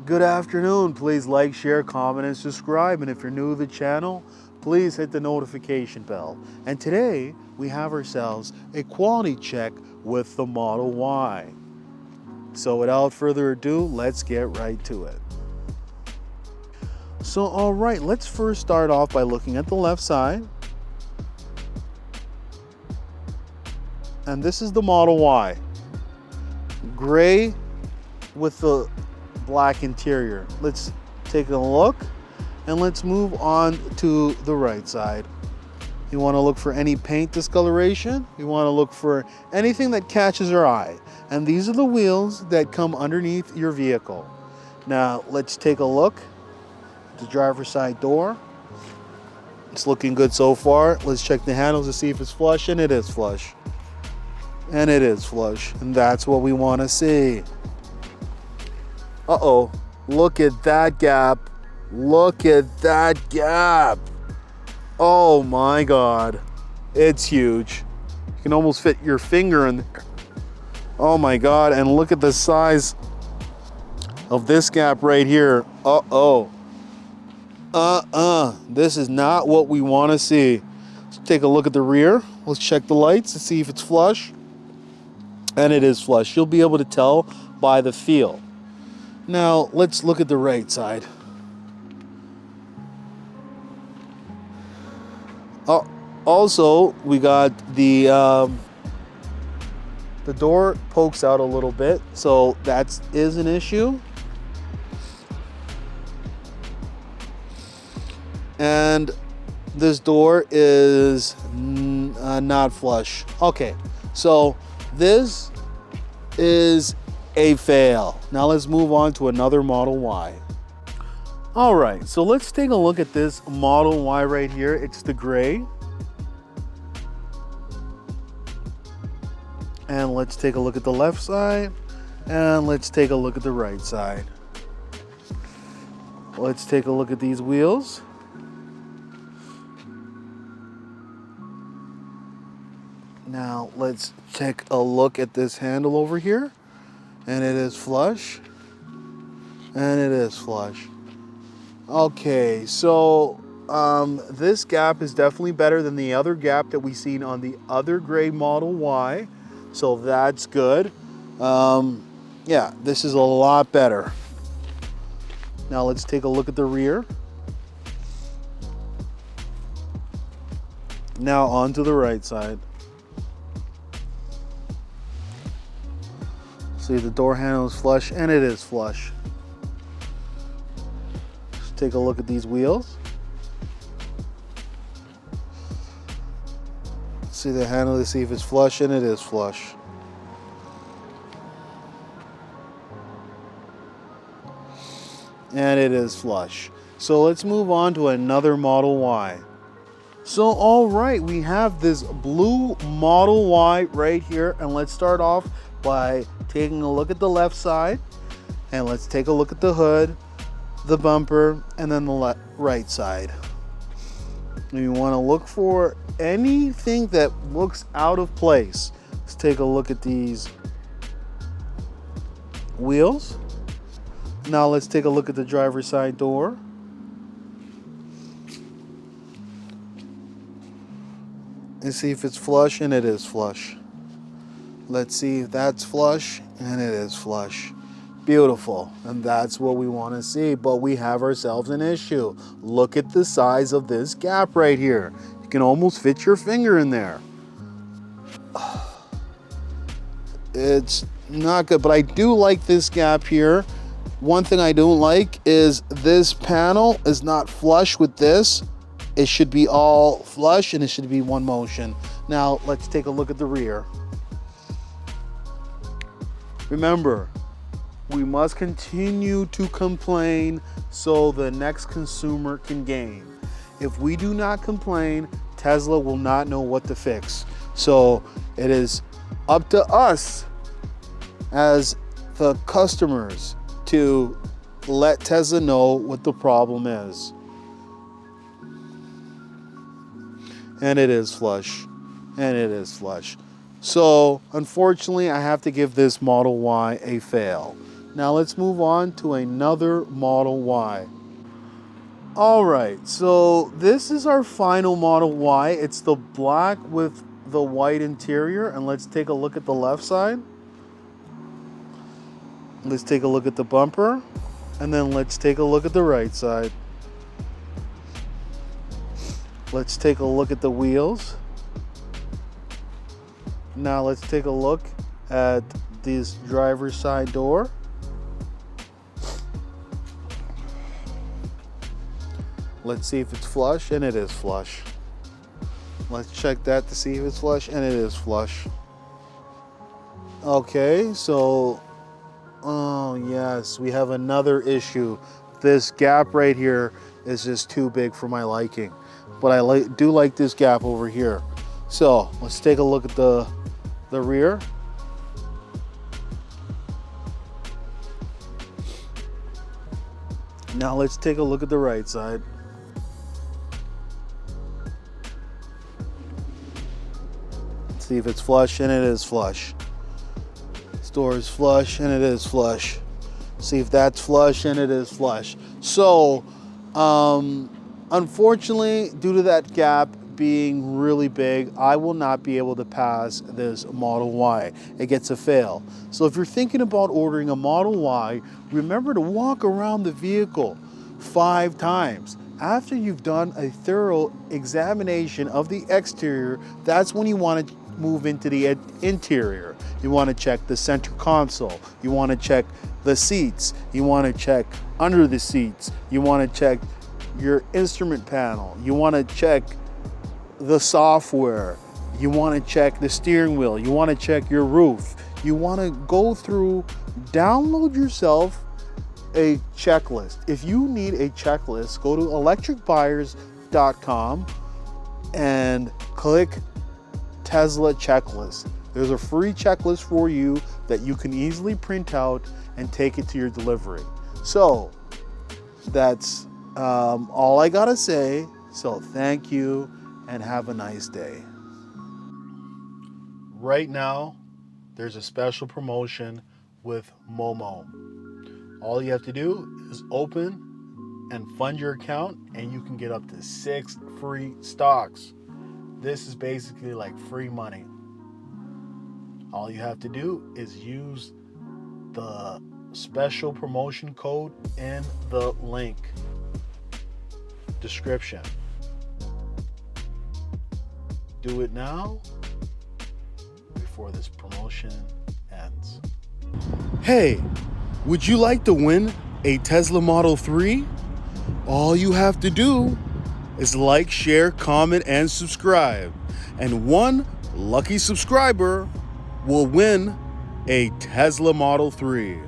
Good afternoon. Please like, share, comment, and subscribe. And if you're new to the channel, please hit the notification bell. And today we have ourselves a quality check with the Model Y. So without further ado, let's get right to it. So all right, let's first start off by looking at the left side. And this is the Model Y. Gray with the black interior. Let's take a look and let's move on to the right side. You want to look for any paint discoloration. You want to look for anything that catches your eye. And these are the wheels that come underneath your vehicle. Now let's take a look at the driver's side door. It's looking good so far. Let's check the handles to see if it's flush, and it is flush. And it is flush, and that's what we want to see. Uh-oh, look at that gap. Look at that gap. Oh my God, it's huge. You can almost fit your finger in there. Oh my God, and look at the size of this gap right here. Uh-oh. This is not what we want to see. Let's take a look at the rear. Let's check the lights to see if it's flush. And it is flush. You'll be able to tell by the feel. Now, let's look at the right side. Also, we got the door pokes out a little bit, so that is an issue. And this door is not flush. Okay, so this is a fail. Now let's move on to another Model Y. All right, so let's take a look at this Model Y right here. It's the gray. And let's take a look at the left side. And let's take a look at the right side. Let's take a look at these wheels. Now let's take a look at this handle over here. And it is flush. And it is flush. Okay, so this gap is definitely better than the other gap that we've seen on the other gray Model Y. So that's good. Yeah, this is a lot better. Now let's take a look at the rear. Now on to the right side. See, the door handle is flush, and it is flush. Let's take a look at these wheels. See the handle to see if it's flush, and it is flush. And it is flush. So let's move on to another Model Y. So all right, we have this blue Model Y right here, and let's start off by taking a look at the left side, and let's take a look at the hood, the bumper, and then the right side. And you want to look for anything that looks out of place. Let's take a look at these wheels. Now let's take a look at the driver's side door. And see if it's flush, and it is flush. Let's see if that's flush, and it is flush. Beautiful, and that's what we want to see, but we have ourselves an issue. Look at the size of this gap right here. You can almost fit your finger in there. It's not good, but I do like this gap here. One thing I don't like is this panel is not flush with this. It should be all flush, and it should be one motion. Now let's take a look at the rear. Remember, we must continue to complain so the next consumer can gain. If we do not complain, Tesla will not know what to fix. So it is up to us as the customers to let Tesla know what the problem is. And it is flush. And it is flush. So unfortunately, I have to give this Model Y a fail. Now let's move on to another Model Y. All right, so this is our final Model Y. It's the black with the white interior, and let's take a look at the left side. Let's take a look at the bumper, and then let's take a look at the right side. Let's take a look at the wheels. Now let's take a look at this driver's side door. Let's see if it's flush, and it is flush. Let's check that to see if it's flush, and it is flush. Okay, so, oh yes, we have another issue. This gap right here is just too big for my liking. But I do like this gap over here. So let's take a look at the rear. Now let's take a look at the right side. See if it's flush, and it is flush. This door is flush, and it is flush. See if that's flush, and it is flush. So, unfortunately, due to that gap being really big, I will not be able to pass this Model Y. It gets a fail. So if you're thinking about ordering a Model Y, remember to walk around the vehicle 5 times. After you've done a thorough examination of the exterior, that's when you want to move into the interior. You want to check the center console. You want to check the seats. You want to check under the seats. You want to check your instrument panel. You want to check the software. You want to check the steering wheel. You want to check your roof. You want to go through, download yourself a checklist. If you need a checklist, go to electricbuyers.com and click Tesla checklist. There's a free checklist for you that you can easily print out and take it to your delivery. So that's all I gotta say. So thank you and have a nice day. Right now, there's a special promotion with Momo. All you have to do is open and fund your account, and you can get up to 6 free stocks. This is basically like free money. All you have to do is use the special promotion code in the link description. Do it now before this promotion ends. Hey, would you like to win a Tesla Model 3? All you have to do is like, share, comment, and subscribe. And one lucky subscriber will win a Tesla Model 3.